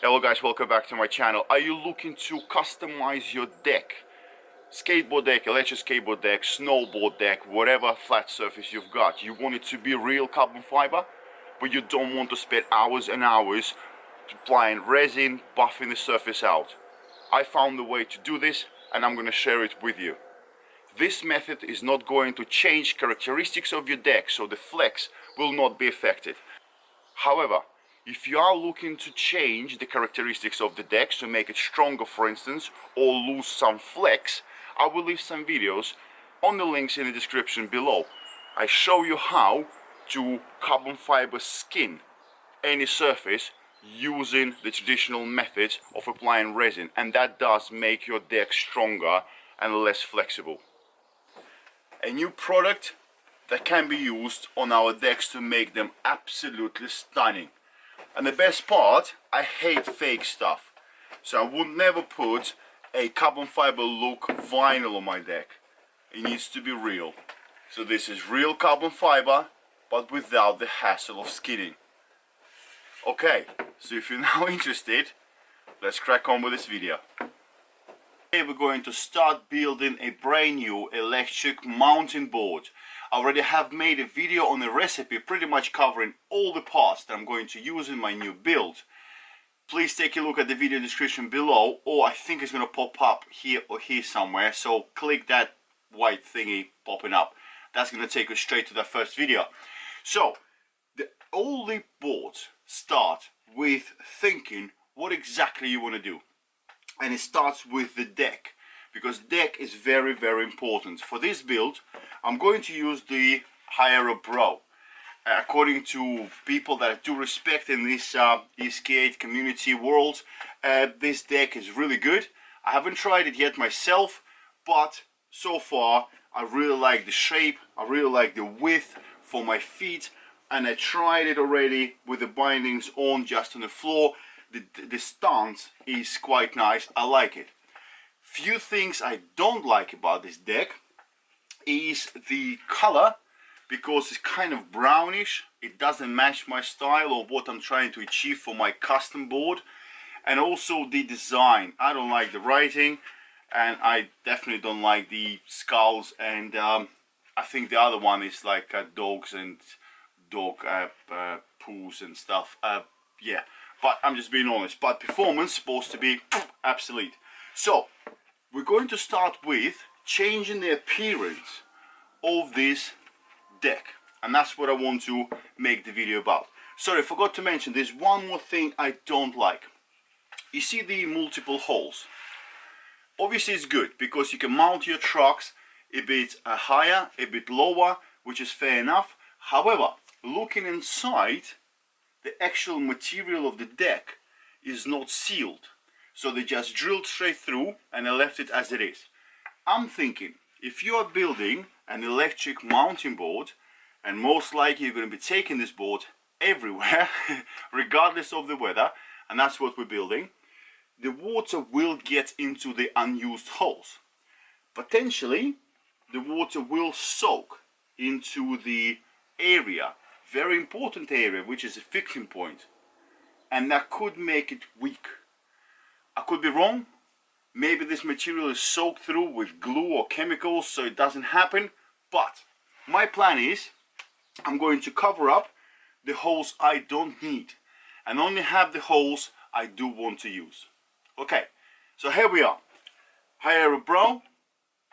Hello guys, welcome back to my channel. Are you looking to customize your deck? Skateboard deck, electric skateboard deck, snowboard deck, whatever flat surface you've got. You want it to be real carbon fiber, but you don't want to spend hours and hours applying resin, buffing the surface out. I found a way to do this and I'm going to share it with you. This method is not going to change characteristics of your deck, so the flex will not be affected. However, if you are looking to change the characteristics of the deck to make it stronger, for instance, or lose some flex, I will leave some videos on the links in the description below. I show you how to carbon fiber skin any surface using the traditional methods of applying resin, and that does make your deck stronger and less flexible. A new product that can be used on our decks to make them absolutely stunning. And the best part, I hate fake stuff, so I would never put a carbon fiber look vinyl on my deck. It needs to be real. So this is real carbon fiber, but without the hassle of skinning. Okay, so if you're now interested, let's crack on with this video. Today we're going to start building a brand new electric mountain board. I already have made a video on the recipe pretty much covering all the parts that I'm going to use in my new build. Please take a look at the video description below, or I think it's going to pop up here or here somewhere, so click that white thingy popping up. That's going to take us straight to that first video. So, all the boards start with thinking what exactly you want to do. And it starts with the deck, because deck is very, very important. For this build, I'm going to use the higher brow. According to people that I do respect in this skate community world, this deck is really good. I haven't tried it yet myself, but so far I really like the shape, I really like the width for my feet, and I tried it already with the bindings on just on the floor. The stance is quite nice, I like it. Few things I don't like about this deck is the color, because it's kind of brownish. It doesn't match my style or what I'm trying to achieve for my custom board. And also the design, I don't like the writing, and I definitely don't like the skulls, and I think the other one is like dogs and dog poos and stuff. Yeah, but I'm just being honest, but performance supposed to be absolute. So we're going to start with changing the appearance of this deck, and that's what I want to make the video about. Sorry, I forgot to mention, there's one more thing I don't like. You see the multiple holes? Obviously it's good because you can mount your trucks a bit higher, a bit lower, which is fair enough. However, looking inside, the actual material of the deck is not sealed, so they just drilled straight through and I left it as it is. I'm thinking, if you are building an electric mountain board, and most likely you're going to be taking this board everywhere regardless of the weather, and that's what we're building, the water will get into the unused holes. Potentially the water will soak into the area, very important area, which is a friction point, and that could make it weak. I could be wrong. Maybe this material is soaked through with glue or chemicals so it doesn't happen, but my plan is I'm going to cover up the holes I don't need and only have the holes I do want to use. Okay, so here we are. Higher brow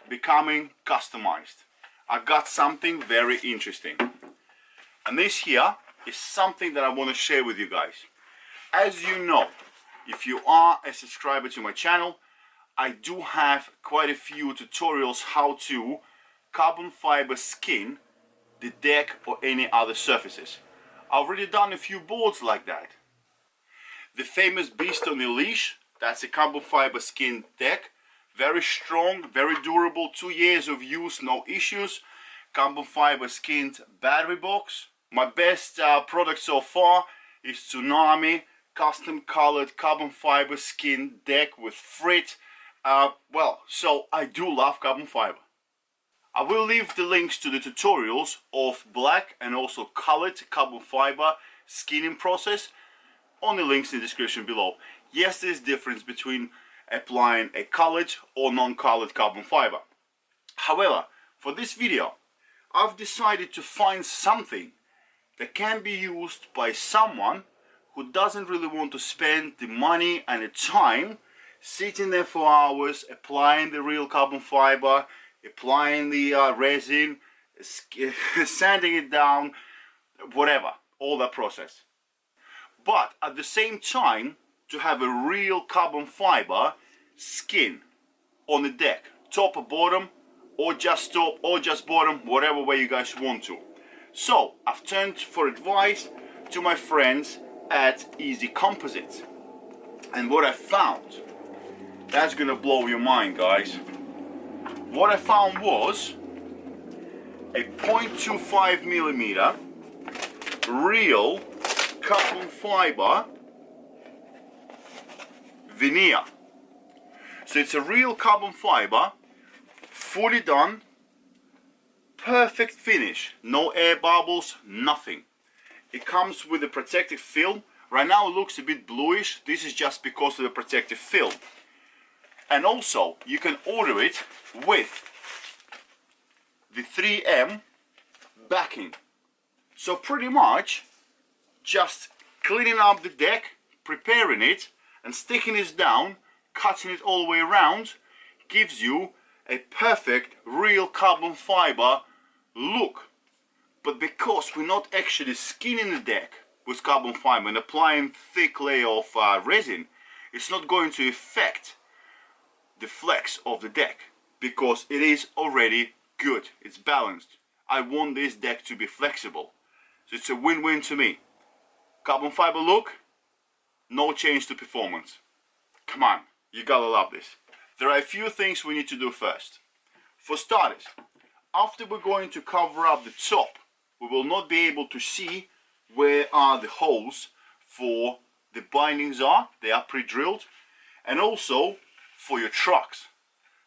becoming customized. I got something very interesting. And this here is something that I want to share with you guys. As you know, if you are a subscriber to my channel, I do have quite a few tutorials how to carbon fiber skin the deck or any other surfaces. I've already done a few boards like that. The famous Beast on the Leash, that's a carbon fiber skin deck. Very strong, very durable, 2 years of use, no issues. Carbon fiber skinned battery box. My best product so far is Tsunami custom colored carbon fiber skin deck with frit. Well, so I do love carbon fiber. I will leave the links to the tutorials of black and also colored carbon fiber skinning process. on the links in the description below. Yes, there's difference between applying a colored or non-colored carbon fiber. However, for this video, I've decided to find something that can be used by someone who doesn't really want to spend the money and the time sitting there for hours, applying the real carbon fiber, applying the resin, sanding it down, whatever, all that process. But at the same time, to have a real carbon fiber skin on the deck, top or bottom, or just top or just bottom, whatever way you guys want to. So I've turned for advice to my friends at Easy Composites, and what I found, that's gonna blow your mind, guys. What I found was a 0.25 millimeter real carbon fiber veneer. So it's a real carbon fiber, fully done, perfect finish, no air bubbles, nothing. It comes with a protective film. Right now it looks a bit bluish. This is just because of the protective film. And also you can order it with the 3M backing. So pretty much just cleaning up the deck, preparing it and sticking it down, cutting it all the way around, gives you a perfect real carbon fiber look. But because we're not actually skinning the deck with carbon fiber and applying thick layer of resin, it's not going to affect the flex of the deck because it is already good, it's balanced. I want this deck to be flexible, so it's a win-win to me. Carbon fiber look, no change to performance. Come on, you gotta love this. There are a few things we need to do first. For starters, after we're going to cover up the top, we will not be able to see where are the holes for the bindings are. They are pre-drilled, and also for your trucks.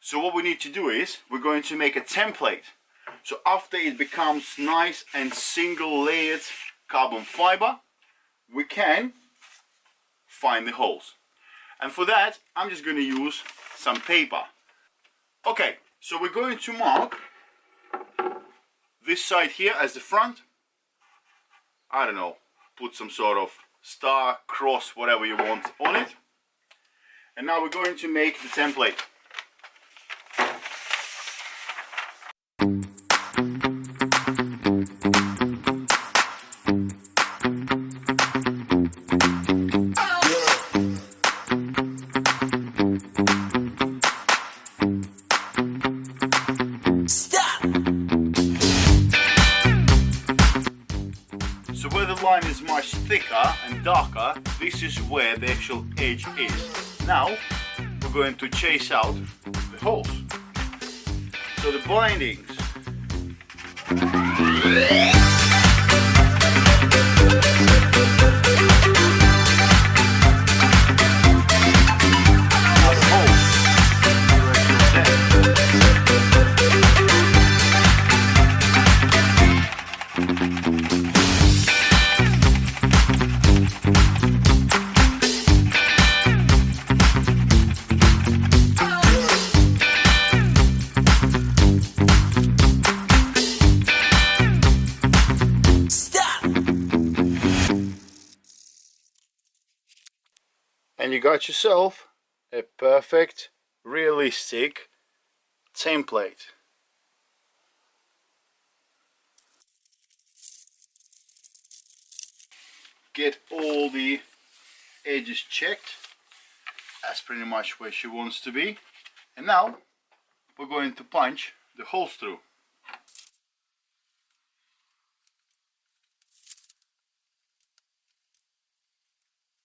So what we need to do is we're going to make a template. So after it becomes nice and single layered carbon fiber, we can find the holes. And for that, I'm just going to use some paper. Okay, so we're going to mark this side here as the front. I don't know, put some sort of star, cross, whatever you want on it. And now we're going to make the template. So where the line is much thicker and darker, this is where the actual edge is. Now we're going to chase out the holes. So the bindings. Now the holes. And you got yourself a perfect, realistic template. Get all the edges checked. That's pretty much where she wants to be. And now we're going to punch the holes through.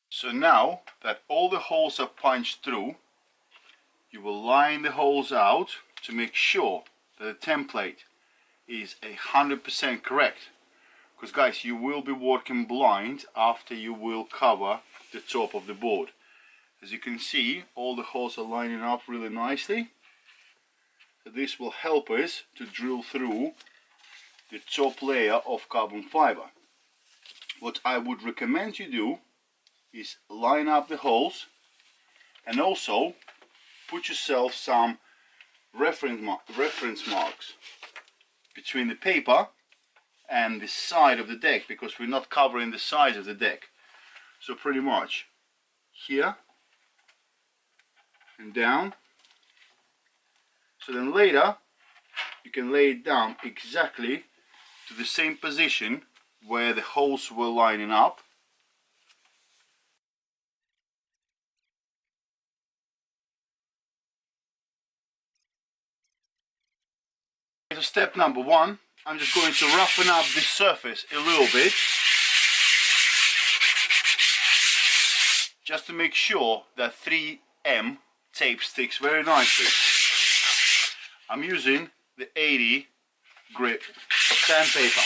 So now that all the holes are punched through, you will line the holes out to make sure that the template is 100% correct. Because guys, you will be working blind after you will cover the top of the board. As you can see, all the holes are lining up really nicely. So this will help us to drill through the top layer of carbon fiber. What I would recommend you do is line up the holes, and also put yourself some reference marks between the paper and the side of the deck, because we're not covering the sides of the deck. So pretty much here and down. So then later you can lay it down exactly to the same position where the holes were lining up. So step number one, I'm just going to roughen up the surface a little bit, just to make sure that 3M tape sticks very nicely. I'm using the 80 grit sandpaper.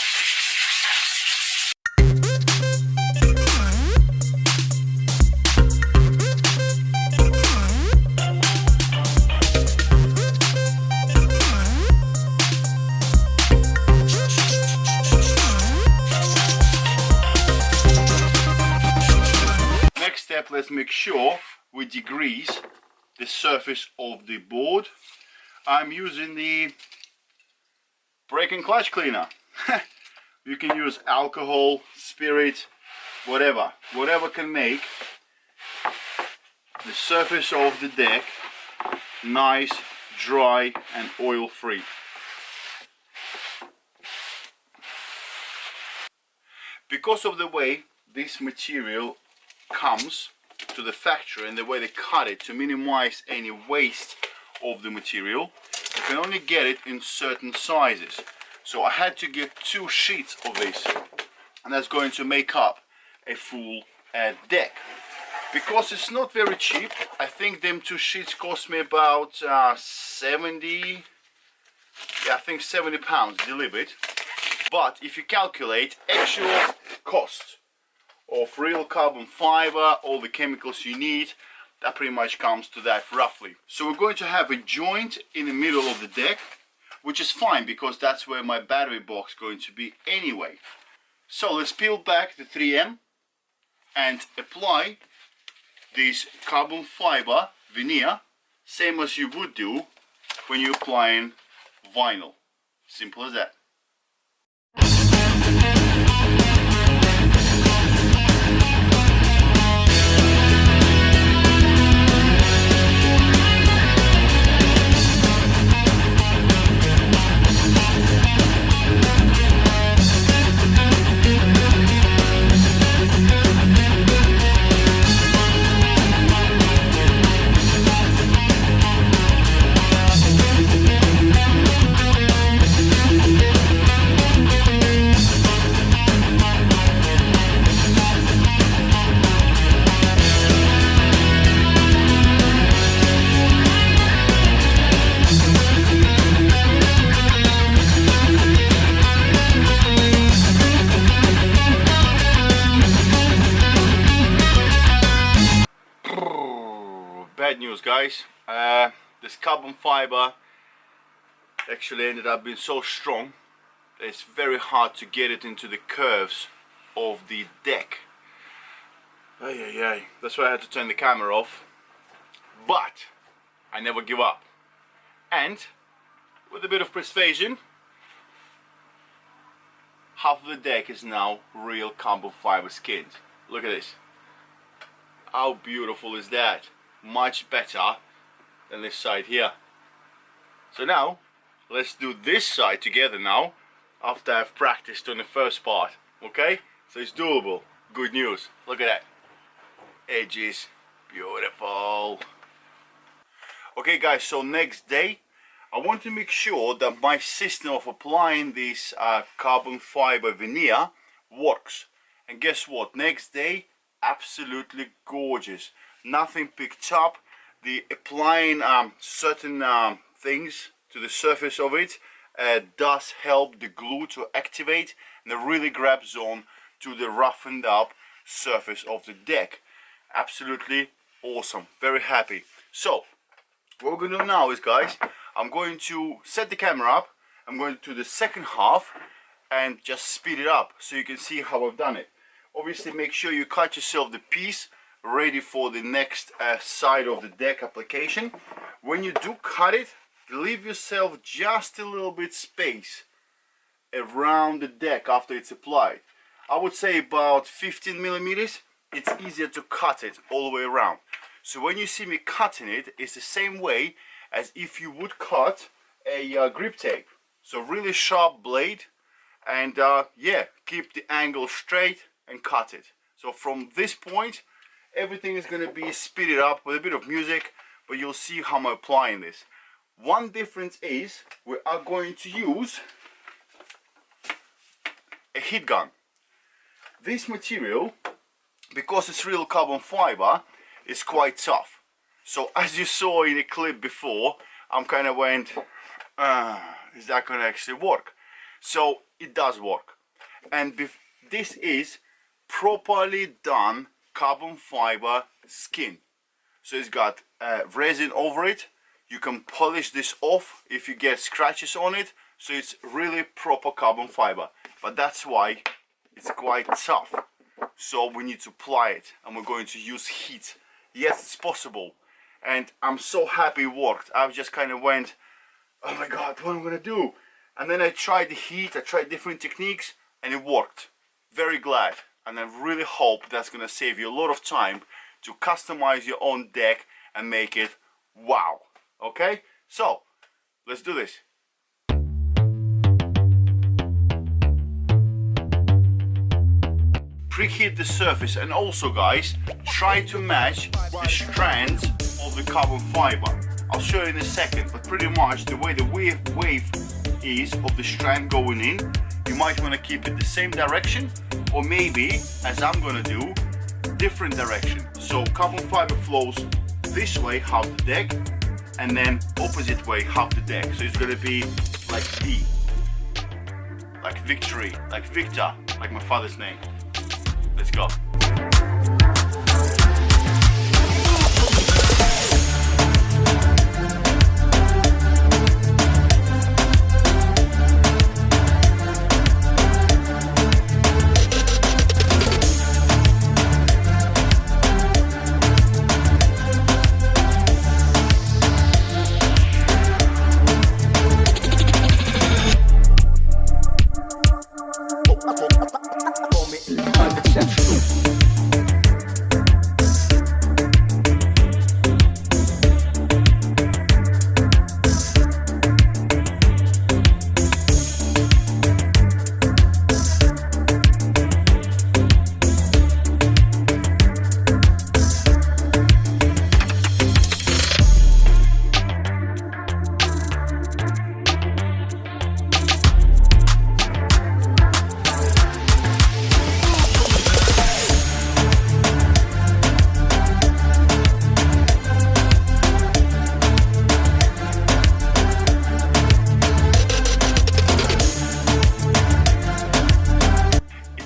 Next step, let's make sure we degrease the surface of the board. I'm using the brake and clutch cleaner. You can use alcohol, spirit, whatever can make the surface of the deck nice, dry and oil free. Because of the way this material comes to the factory and the way they cut it to minimize any waste of the material, you can only get it in certain sizes. So I had to get 2 sheets of this, and that's going to make up a full deck. Because it's not very cheap, I think them 2 sheets cost me about 70, yeah, I think 70 pounds delivered. But if you calculate actual cost of real carbon fiber, all the chemicals you need, that pretty much comes to that roughly. So we're going to have a joint in the middle of the deck, which is fine because that's where my battery box is going to be anyway. So let's peel back the 3M and apply this carbon fiber veneer, same as you would do when you're applying vinyl. Simple as that. Bad news, guys. This carbon fiber actually ended up being so strong that it's very hard to get it into the curves of the deck. That's why I had to turn the camera off. But I never give up. And with a bit of persuasion, half of the deck is now real carbon fiber skinned. Look at this. How beautiful is that? Much better than this side here. So now let's do this side together now, after I've practiced on the first part. Okay, so it's doable. Good news. Look at that. Edges, beautiful. Okay guys, so next day I want to make sure that my system of applying this carbon fiber veneer works. And guess what, next day, absolutely gorgeous. Nothing picked up. The applying certain things to the surface of it does help the glue to activate, and it really grabs on to the roughened up surface of the deck. Absolutely awesome. Very happy. So what we're going to do now is, guys, I'm going to set the camera up. I'm going to the second half and just speed it up so you can see how I've done it. Obviously make sure you cut yourself the piece ready for the next side of the deck application. When you do cut it, leave yourself just a little bit space around the deck after it's applied. I would say about 15 millimeters. It's easier to cut it all the way around. So when you see me cutting it, it's the same way as if you would cut a grip tape. So really sharp blade, and yeah, keep the angle straight and cut it. So from this point, everything is going to be speeded up with a bit of music, but you'll see how I'm applying this. One difference is we are going to use a heat gun. This material, because it's real carbon fiber, is quite tough. So as you saw in the clip before, I'm kind of went, is that going to actually work? So it does work. And this is properly done carbon fiber skin. So it's got resin over it. You can polish this off if you get scratches on it. So it's really proper carbon fiber. But that's why it's quite tough. So we need to apply it, and we're going to use heat. Yes, it's possible. And I'm so happy it worked. I just kind of went, oh my god, what am I going to do? And then I tried the heat, I tried different techniques, and it worked. Very glad. And I really hope that's going to save you a lot of time to customize your own deck and make it wow. Okay? So, let's do this. Preheat the surface, and also guys, try to match the strands of the carbon fiber. I'll show you in a second, but pretty much the way the wave is of the strand going in, you might want to keep it the same direction, or maybe, as I'm going to do, different direction. So carbon fiber flows this way, half the deck, and then opposite way, half the deck. So it's going to be like V, like victory, like Victor, like my father's name. Let's go.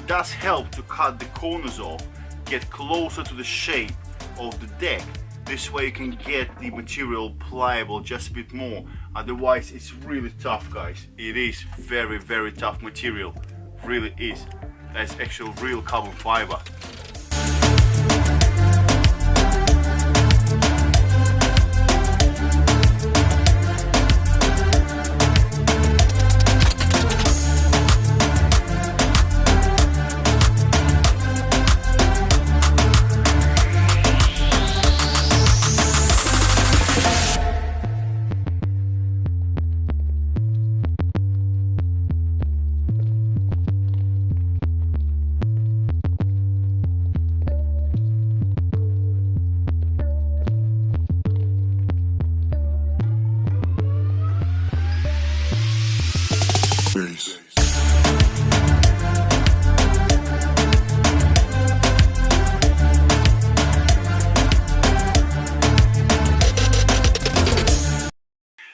Does help to cut the corners off, get closer to the shape of the deck. This way you can get the material pliable just a bit more. Otherwise it's really tough, guys. It is very, very tough material. Really is. That's actual real carbon fiber.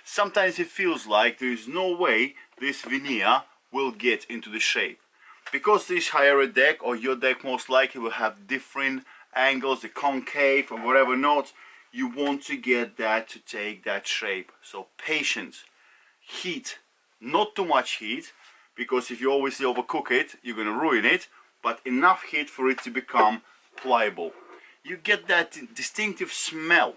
Sometimes it feels like there is no way this veneer will get into the shape. Because this higher deck, or your deck most likely, will have different angles, the concave or whatever not, you want to get that to take that shape. So patience, heat, not too much heat, because if you obviously overcook it, you're going to ruin it, but enough heat for it to become pliable. You get that distinctive smell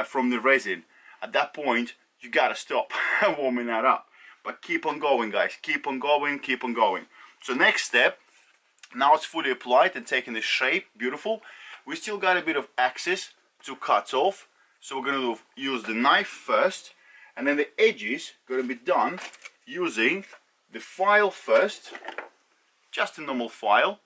from the resin. At that point you gotta stop warming that up, but keep on going, guys, keep on going, keep on going. So next step, now it's fully applied and taking the shape, beautiful. We still got a bit of excess to cut off, so we're going to use the knife first, and then the edges going to be done using the file first, just a normal file,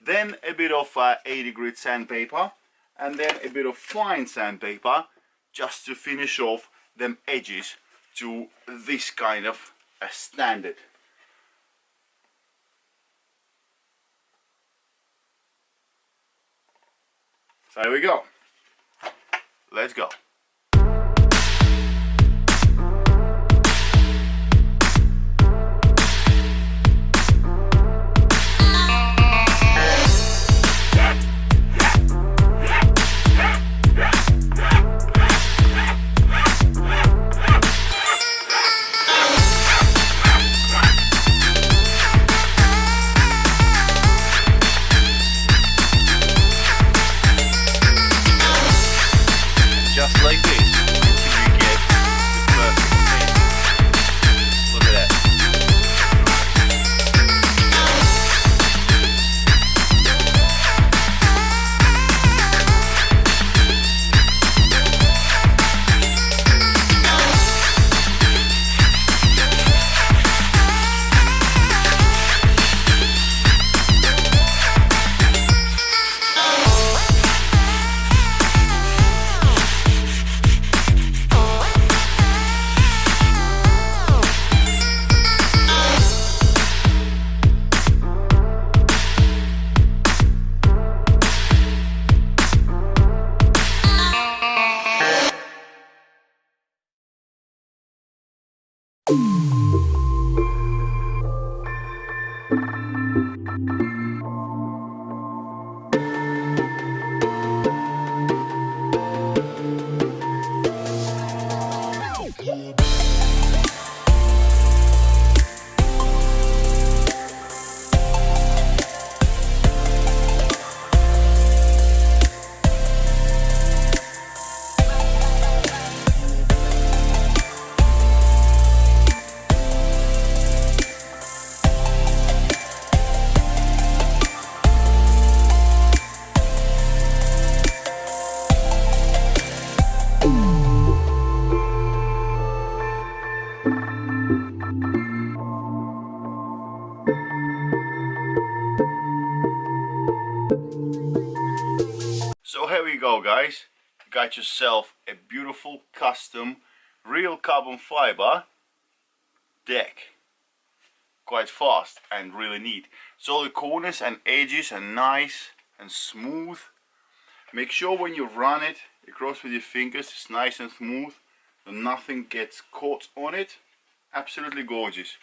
then a bit of 80 grit sandpaper, and then a bit of fine sandpaper, just to finish off them edges to this kind of a standard. So here we go. Let's go. Just like this, until you get the perfect fit. Look at that. So here we go, guys. You got yourself a beautiful custom real carbon fiber deck. Quite fast and really neat. So the corners and edges are nice and smooth. Make sure when you run it across with your fingers it's nice and smooth, so nothing gets caught on it. Absolutely gorgeous.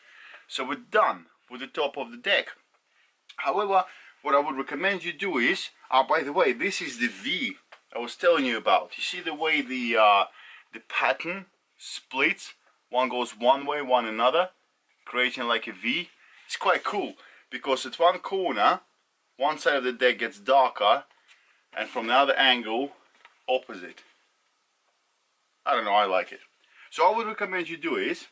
So we're done with the top of the deck. However, what I would recommend you do is, by the way, this is the V I was telling you about. You see the way the pattern splits? One goes one way, one another, creating like a V. It's quite cool because at one corner, one side of the deck gets darker, and from the other angle, opposite. I don't know, I like it. So I would recommend you do is,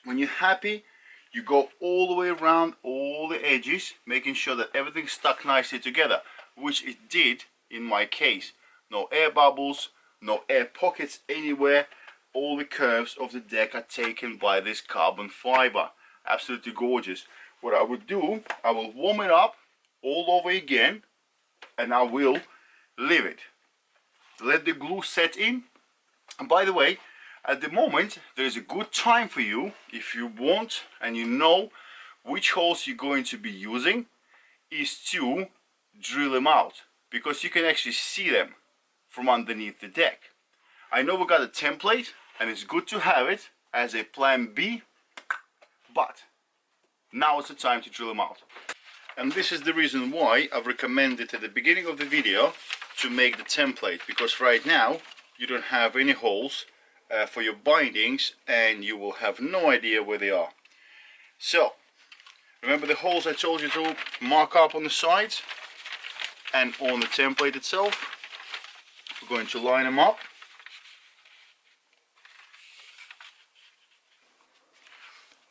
when you're happy, you go all the way around all the edges, making sure that everything's stuck nicely together, which it did in my case. No air bubbles, no air pockets anywhere. All the curves of the deck are taken by this carbon fiber. Absolutely gorgeous. What I would do, I will warm it up all over again, and I will leave it. Let the glue set in. And by the way, at the moment, there is a good time for you, if you want and you know which holes you're going to be using, is to drill them out, because you can actually see them from underneath the deck. I know we got a template and it's good to have it as a plan B, but now it's the time to drill them out. And this is the reason why I've recommended at the beginning of the video to make the template, because right now you don't have any holes for your bindings and you will have no idea where they are. So Remember the holes I told you to mark up on the sides and on the template itself? We're going to line them up.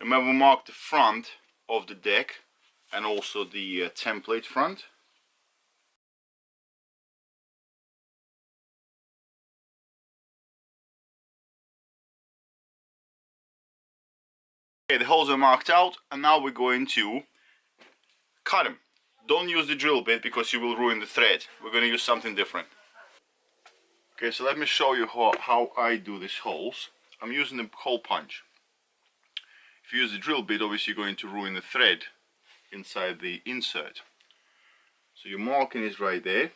Remember, mark the front of the deck and also the template front. Okay, the holes are marked out, and now we're going to cut them. Don't use the drill bit because you will ruin the thread. We're going to use something different. Okay, so let me show you how I do these holes. I'm using the hole punch. If you use the drill bit, obviously you're going to ruin the thread inside the insert. So your marking is right there.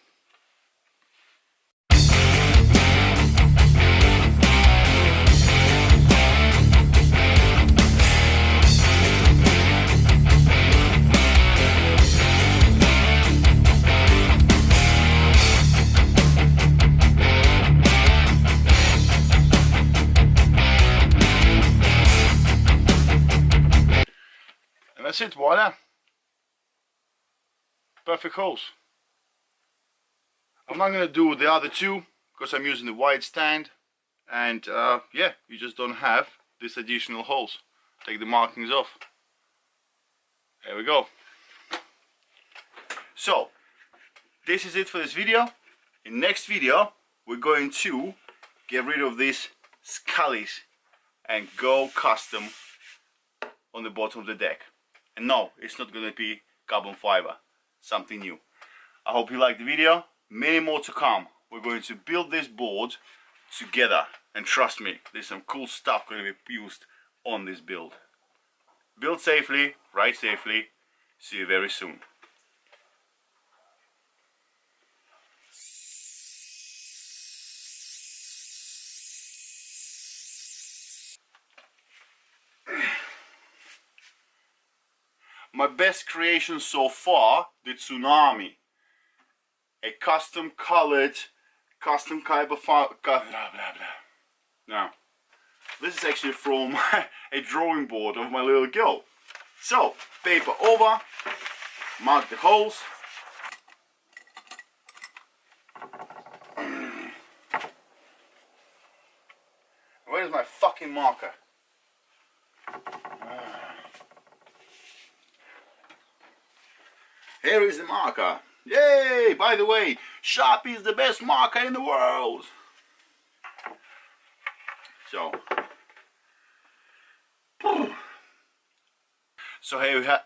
And that's it, voila. Perfect holes. I'm not going to do the other two because I'm using the wide stand, and yeah, you just don't have these additional holes. Take the markings off. There we go. So this is it for this video. In next video we're going to get rid of these scullies and go custom on the bottom of the deck. And no, it's not going to be carbon fiber, something new. I hope you liked the video. Many more to come. We're going to build this board together, and trust me, there's some cool stuff going to be used on this build. Build safely, ride safely. See you very soon. My best creation so far, the Tsunami. A custom colored, custom fiber, blah blah blah. Now, this is actually from a drawing board of my little girl. So, paper over, mark the holes. Where's my fucking marker? Here is the marker. Yay! By the way, Sharpie is the best marker in the world. So here we have.